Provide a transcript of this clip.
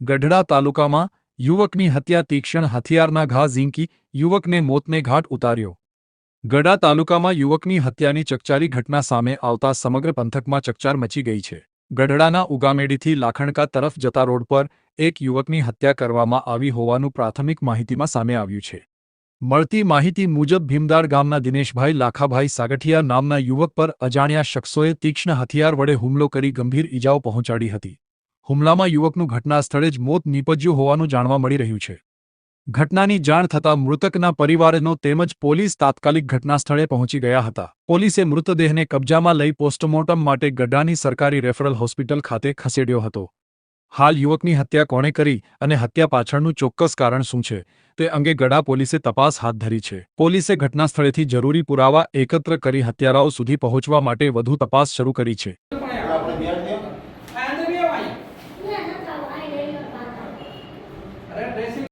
ગઢડા તાલુકામાં યુવકની હત્યા, તીક્ષ્ણ હથિયારના ઘા ઝીંકી યુવકને મોતને ઘાટ ઉતાર્યો. ગઢડા તાલુકામાં યુવકની હત્યાની ચકચારી ઘટના સામે આવતા સમગ્ર પંથકમાં ચકચાર મચી ગઈ છે. ગઢડાના ઉગામેડીથી લાખણકા તરફ જતા રોડ પર એક યુવકની હત્યા કરવામાં આવી હોવાનું પ્રાથમિક માહિતીમાં સામે આવ્યું છે. મળતી માહિતી મુજબ ભીમદાળ ગામના દિનેશભાઈ લાખાભાઈ સાગઠિયા નામના યુવક પર અજાણ્યા શખ્સોએ તીક્ષ્ણ હથિયાર વડે હુમલો કરી ગંભીર ઈજાઓ પહોંચાડી હતી. હુમલામાં યુવકનું ઘટના સ્થળે જ મોત નીપજ્યું હોવાનું જાણવા મળી રહ્યું છે. ઘટનાની જાણ થતાં મૃતકના પરિવારનો તેમજ પોલીસ તાત્કાલિક ઘટના સ્થળે પહોંચી ગયા હતા. પોલીસે મૃતદેહને કબજામાં લઈ પોસ્ટમોર્ટમ માટે ગઢડાની સરકારી રેફરલ હોસ્પિટલ ખાતે ખસેડ્યો હતો. હાલ યુવકની હત્યા કોણે કરી અને હત્યા પાછળનું ચોક્કસ કારણ શું છે તે અંગે ગઢડા પોલીસે તપાસ હાથ ધરી છે. પોલીસે ઘટના સ્થળેથી જરૂરી પુરાવા એકત્ર કરી હત્યારાઓ સુધી પહોંચવા માટે વધુ તપાસ શરૂ કરી છે. અરે ડ્રેસિંગ